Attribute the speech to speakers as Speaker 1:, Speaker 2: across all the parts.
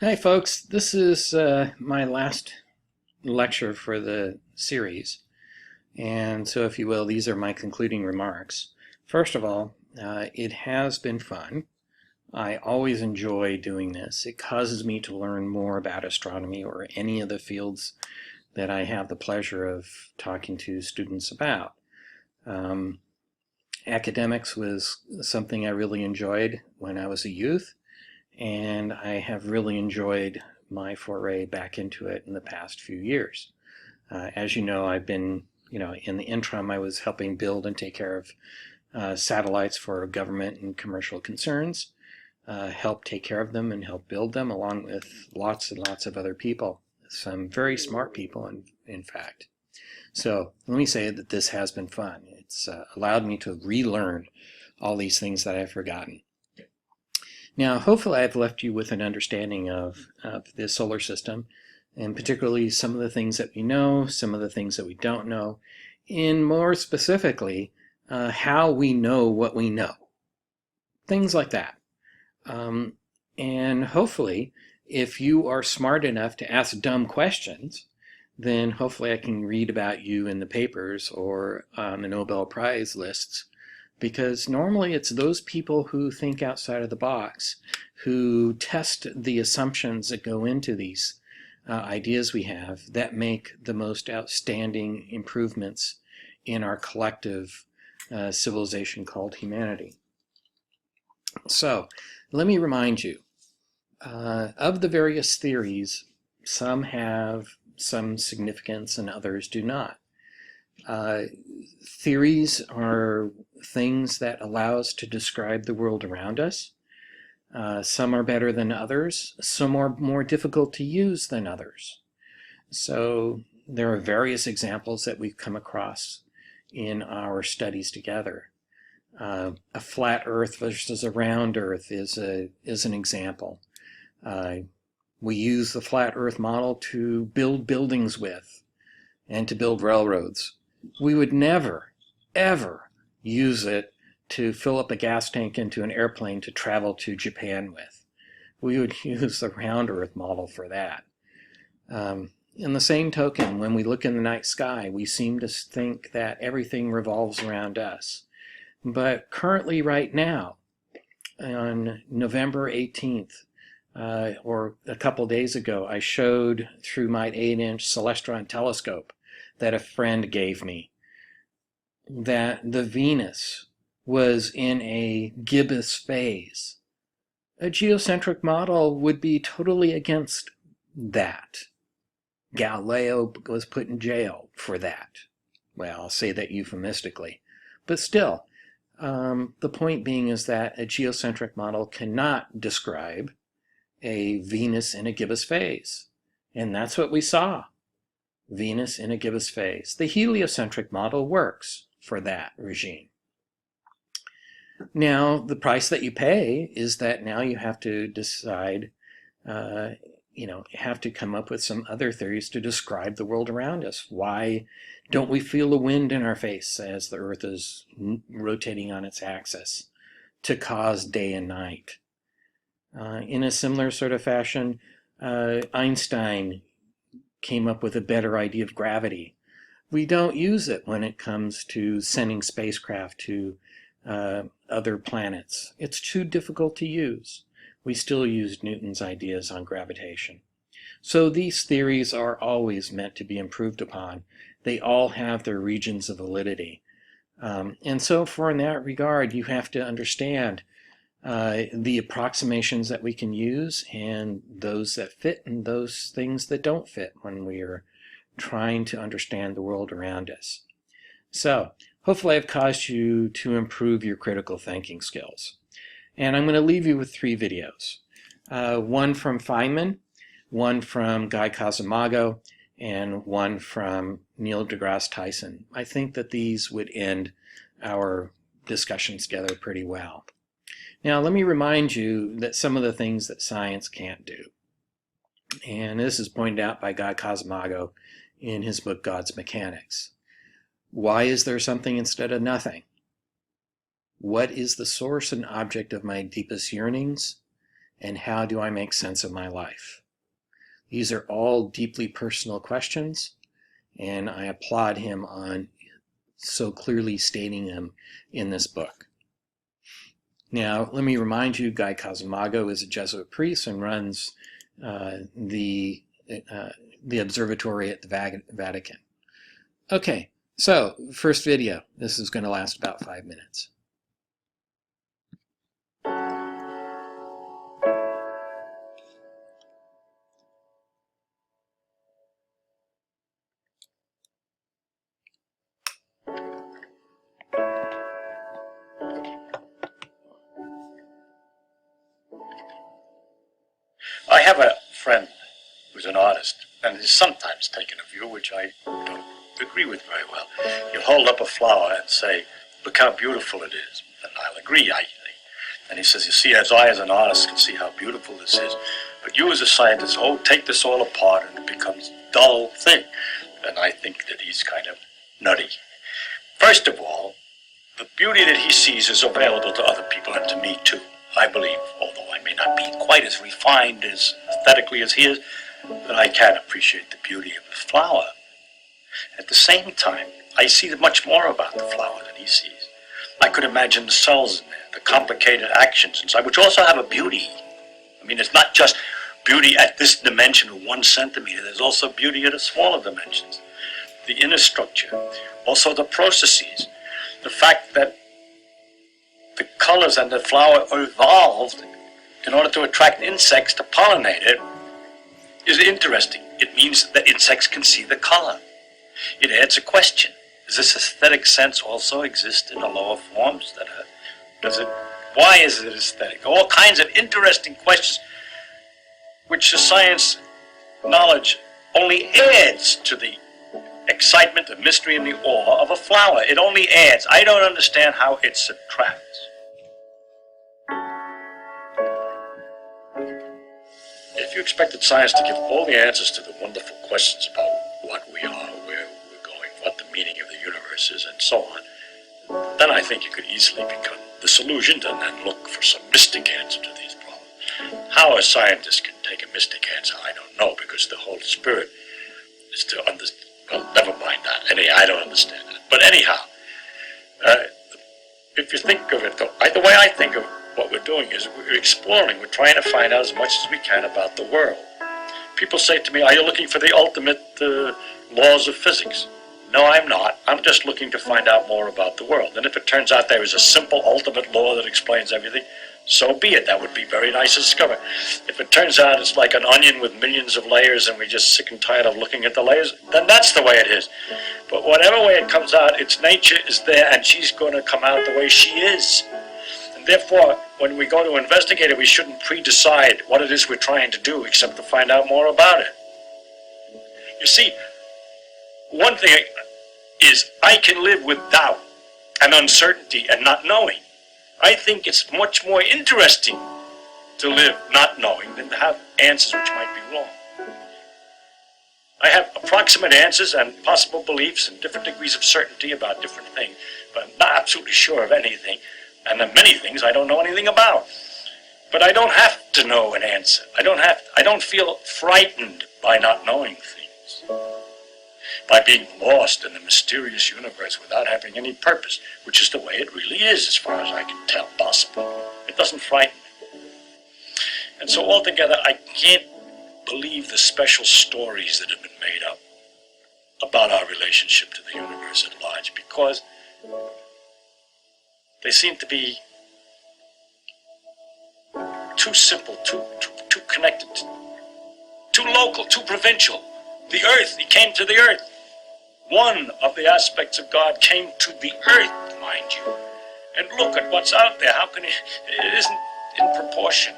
Speaker 1: Hi folks, this is my last lecture for the series, and so if you will, these are my concluding remarks. First of all, it has been fun. I always enjoy doing this. It causes me to learn more about astronomy or any of the fields that I have the pleasure of talking to students about. Um, Academics was something I really enjoyed when I was a youth, and I have really enjoyed my foray back into it in the past few years. As you know, I've been, in the interim, I was helping build and take care of satellites for government and commercial concerns, help take care of them and help build them, along with lots and lots of other people, some very smart people, in fact. So let me say that this has been fun. It's allowed me to relearn all these things that I've forgotten. Now, hopefully I've left you with an understanding of the solar system, and particularly some of the things that we know, some of the things that we don't know, and more specifically, how we know what we know. Things like that. And hopefully, if you are smart enough to ask dumb questions, then hopefully I can read about you in the papers or on the Nobel Prize lists, because normally it's those people who think outside of the box, who test the assumptions that go into these ideas we have, that make the most outstanding improvements in our collective civilization called humanity. So let me remind you, of the various theories, some have some significance and others do not. Theories are things that allow us to describe the world around us. Some are better than others. Some are more difficult to use than others. So there are various examples that we've come across in our studies together. A flat Earth versus a round Earth is an example. We use the flat Earth model to build buildings with and to build railroads. We would never, ever use it to fill up a gas tank into an airplane to travel to Japan with. We would use the round Earth model for that. In the same token, when we look in the night sky, we seem to think that everything revolves around us. But currently, right now, on November 18th, or a couple days ago, I showed through my 8-inch Celestron telescope that a friend gave me that the Venus was in a gibbous phase. A geocentric model would be totally against that. Galileo was put in jail for that. Well, I'll say that euphemistically. But still, the point being is that a geocentric model cannot describe a Venus in a gibbous phase. And that's what we saw. Venus in a gibbous phase. The heliocentric model works for that regime. Now, the price that you pay is that now you have to decide, have to come up with some other theories to describe the world around us. Why don't we feel the wind in our face as the Earth is rotating on its axis to cause day and night? In a similar sort of fashion, Einstein came up with a better idea of gravity. We don't use it when it comes to sending spacecraft to other planets. It's too difficult to use. We still use Newton's ideas on gravitation. So these theories are always meant to be improved upon. They all have their regions of validity. And so in that regard, you have to understand the approximations that we can use and those that fit and those things that don't fit when we are trying to understand the world around us. So hopefully I've caused you to improve your critical thinking skills. And I'm going to leave you with 3 videos. One from Feynman, one from Guy Cosamago, and one from Neil deGrasse Tyson. I think that these would end our discussions together pretty well. Now, let me remind you that some of the things that science can't do. And this is pointed out by Guy Cosamago in his book, God's Mechanics. Why is there something instead of nothing? What is the source and object of my deepest yearnings? and how do I make sense of my life? These are all deeply personal questions, and I applaud him on so clearly stating them in this book. Now, let me remind you, Guy Cosamago is a Jesuit priest and runs the observatory at the Vatican. Okay, so first video. This is going to last about 5 minutes.
Speaker 2: I have a friend who's an artist, and has sometimes taken a view which I don't agree with very well. He'll hold up a flower and say, "Look how beautiful it is." And I'll agree. And he says, "You see, as I as an artist can see how beautiful this is, but you as a scientist, take this all apart and it becomes a dull thing." And I think that he's kind of nutty. First of all, the beauty that he sees is available to other people and to me too. I believe, although I may not be quite as refined as aesthetically as he is, that I can appreciate the beauty of the flower. At the same time, I see much more about the flower than he sees. I could imagine the cells in there, the complicated actions inside, which also have a beauty. I mean, it's not just beauty at this dimension of 1 centimeter. There's also beauty at a smaller dimensions. The inner structure, also the processes, the fact that the colors and the flower are evolved in order to attract insects to pollinate it is interesting. It means that insects can see the color. It adds a question. Does this aesthetic sense also exist in the lower forms? Why is it aesthetic? All kinds of interesting questions which the science knowledge only adds to the excitement, the mystery, and the awe of a flower. It only adds. I don't understand how it subtracts. If you expected science to give all the answers to the wonderful questions about what we are, where we're going, what the meaning of the universe is, and so on, then I think you could easily become disillusioned and then look for some mystic answer to these problems. How a scientist can take a mystic answer, I don't know, because the whole spirit is to understand. Well, never mind that. I don't understand that. But anyhow, if you think of it, the way I think of what we're doing is we're exploring. We're trying to find out as much as we can about the world. People say to me, "Are you looking for the ultimate laws of physics?" No, I'm not. I'm just looking to find out more about the world. And if it turns out there is a simple ultimate law that explains everything, so be it. That would be very nice to discover. If it turns out it's like an onion with millions of layers and we're just sick and tired of looking at the layers, then that's the way it is. But whatever way it comes out, its nature is there and she's going to come out the way she is. And therefore, when we go to investigate it, we shouldn't pre-decide what it is we're trying to do except to find out more about it. You see, one thing is I can live with doubt and uncertainty and not knowing. I think it's much more interesting to live not knowing than to have answers which might be wrong. I have approximate answers and possible beliefs and different degrees of certainty about different things, but I'm not absolutely sure of anything, and there are many things I don't know anything about. But I don't have to know an answer. I don't feel frightened by not knowing things, by being lost in the mysterious universe without having any purpose, which is the way it really is, as far as I can tell, possible. It doesn't frighten me. And so altogether, I can't believe the special stories that have been made up about our relationship to the universe at large, because they seem to be too simple, too connected, too local, too provincial. The earth, he came to the earth. One of the aspects of God came to the earth, mind you. And look at what's out there. How can it isn't in proportion.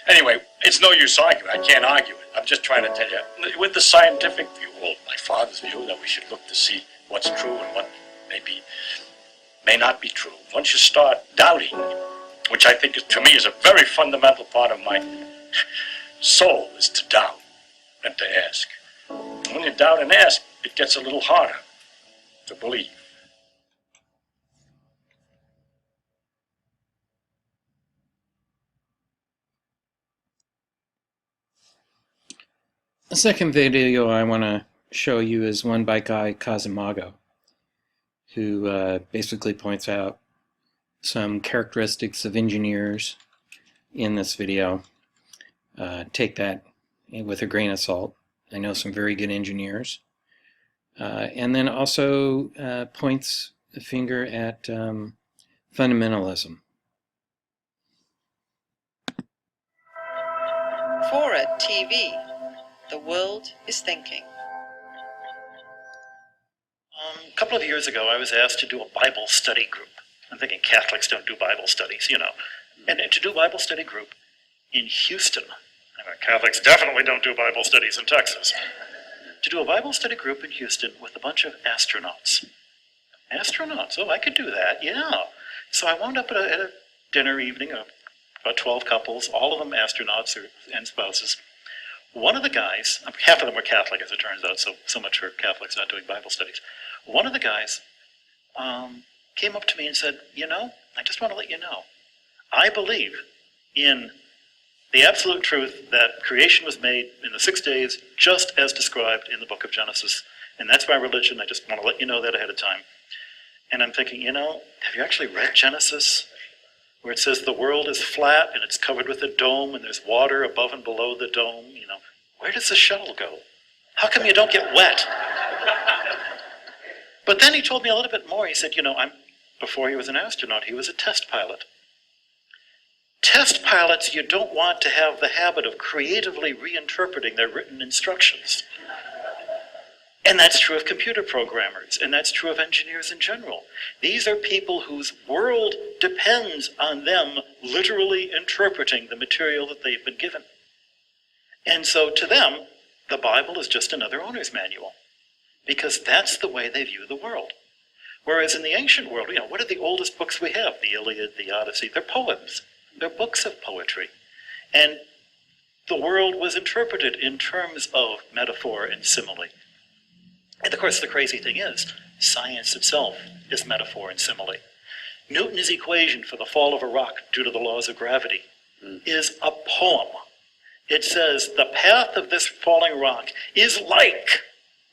Speaker 2: Anyway, it's no use arguing. I can't argue it. I'm just trying to tell you, with the scientific view, well, my father's view, that we should look to see what's true and what may not be true. Once you start doubting, which I think to me is a very fundamental part of my soul, is to doubt and to ask. And when you doubt and ask, it gets a little harder to believe.
Speaker 1: The second video I want to show you is one by Guy Casimago, who basically points out some characteristics of engineers in this video. Take that with a grain of salt. I know some very good engineers. And then also points the finger at fundamentalism.
Speaker 3: Fora TV, the world is thinking.
Speaker 2: A couple of years ago, I was asked to do a Bible study group. I'm thinking Catholics don't do Bible studies, you know. And to do a Bible study group in Houston. Catholics definitely don't do Bible studies in Texas. To do a Bible study group in Houston with a bunch of astronauts. Astronauts? Oh, I could do that, yeah. So I wound up at a dinner evening of about 12 couples, all of them astronauts and spouses. One of the guys, half of them were Catholic as it turns out, so much for Catholics not doing Bible studies. One of the guys came up to me and said, you know, I just want to let you know, I believe in the absolute truth that creation was made in the 6 days just as described in the book of Genesis. And that's my religion. I just want to let you know that ahead of time. And I'm thinking, you know, have you actually read Genesis? Where it says the world is flat and it's covered with a dome and there's water above and below the dome, you know. Where does the shuttle go? How come you don't get wet? But then he told me a little bit more. He said, you know, before he was an astronaut, he was a test pilot. Test pilots, you don't want to have the habit of creatively reinterpreting their written instructions. And that's true of computer programmers, and that's true of engineers in general. These are people whose world depends on them literally interpreting the material that they've been given. And so to them, the Bible is just another owner's manual, because that's the way they view the world. Whereas in the ancient world, you know, what are the oldest books we have? The Iliad, the Odyssey, they're poems. They're books of poetry. And the world was interpreted in terms of metaphor and simile. And of course, the crazy thing is, science itself is metaphor and simile. Newton's equation for the fall of a rock due to the laws of gravity is a poem. It says the path of this falling rock is like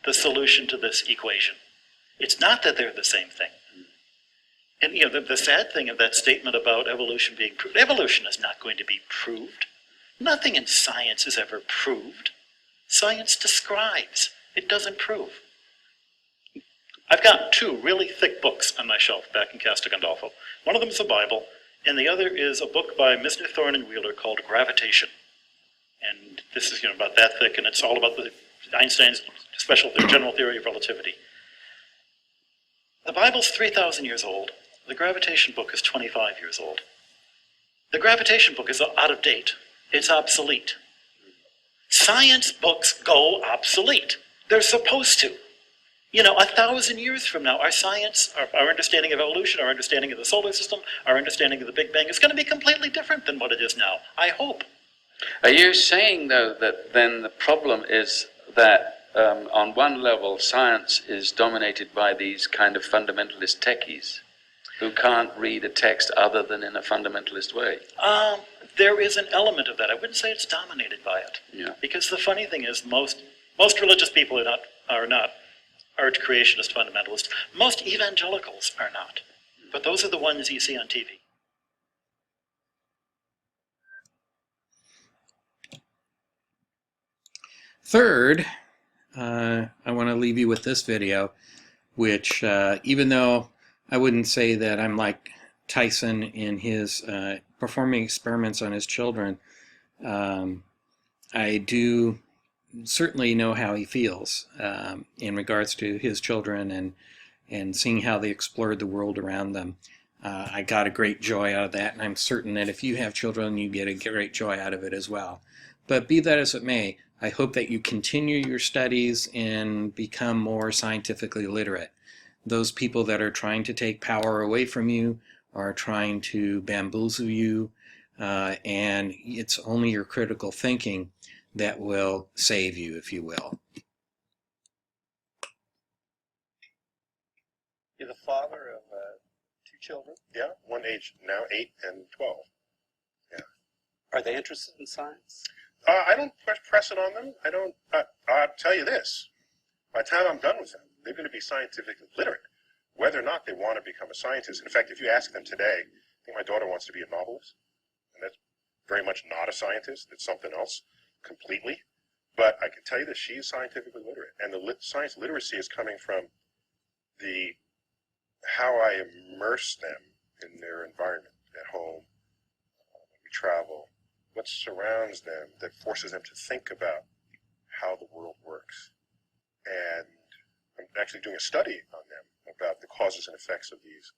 Speaker 2: the solution to this equation. It's not that they're the same thing. And you know, the sad thing of that statement about evolution being proved, evolution is not going to be proved. Nothing in science is ever proved. Science describes, it doesn't prove. I've got two really thick books on my shelf back in Castor Gandolfo. One of them is the Bible, and the other is a book by Mr. Thorne and Wheeler called Gravitation. And this is, you know, about that thick, and it's all about Einstein's general theory of relativity. The Bible's 3,000 years old. The gravitation book is 25 years old. The gravitation book is out of date. It's obsolete. Science books go obsolete. They're supposed to. You know, 1,000 years from now, our science, our understanding of evolution, our understanding of the solar system, our understanding of the Big Bang is going to be completely different than what it is now. I hope.
Speaker 4: Are you saying, though, that then the problem is that on one level, science is dominated by these kind of fundamentalist techies who can't read a text other than in a fundamentalist way?
Speaker 2: There is an element of that. I wouldn't say it's dominated by it.
Speaker 4: Yeah.
Speaker 2: Because the funny thing is, most religious people are not arch creationist fundamentalists. Most evangelicals are not. But those are the ones you see on TV.
Speaker 1: Third, I want to leave you with this video, which even though I wouldn't say that I'm like Tyson in his performing experiments on his children, I do certainly know how he feels in regards to his children and seeing how they explored the world around them. I got a great joy out of that, and I'm certain that if you have children, you get a great joy out of it as well. But be that as it may, I hope that you continue your studies and become more scientifically literate. Those people that are trying to take power away from you are trying to bamboozle you, and it's only your critical thinking that will save you, if you will.
Speaker 5: You're the father of two children?
Speaker 6: Yeah, one age now 8 and 12. Yeah.
Speaker 5: Are they interested in science?
Speaker 6: I don't press it on them. I don't. I'll tell you this: by the time I'm done with them, they're going to be scientifically literate, whether or not they want to become a scientist. In fact, if you ask them today, I think my daughter wants to be a novelist, and that's very much not a scientist. It's something else completely. But I can tell you that she is scientifically literate, and the science literacy is coming from the how I immerse them in their environment at home, when we travel, what surrounds them that forces them to think about how the world works. And I'm actually doing a study on them about the causes and effects of these,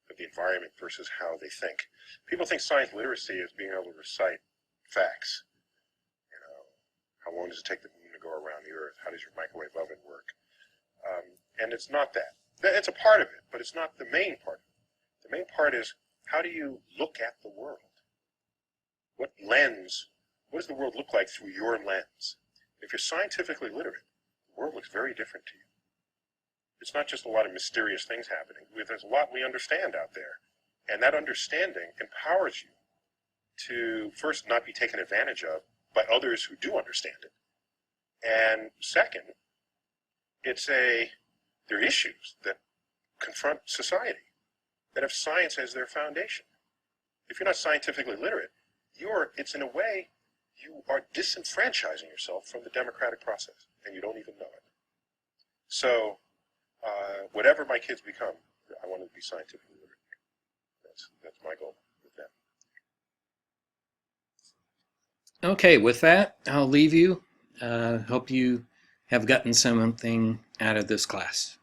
Speaker 6: of the environment versus how they think. People think science literacy is being able to recite facts. You know, how long does it take the moon to go around the Earth? How does your microwave oven work? And it's not that. It's a part of it, but it's not the main part. The main part is, how do you look at the world? What lens, what does the world look like through your lens? If you're scientifically literate, the world looks very different to you. It's not just a lot of mysterious things happening. There's a lot we understand out there. And that understanding empowers you to, first, not be taken advantage of by others who do understand it. And second, there are issues that confront society that have science as their foundation. If you're not scientifically literate, it's in a way, you are disenfranchising yourself from the democratic process, and you don't even know it. So, whatever my kids become, I want them to be scientifically literate. That's my goal with them.
Speaker 1: Okay, with that, I'll leave you. Hope you have gotten something out of this class.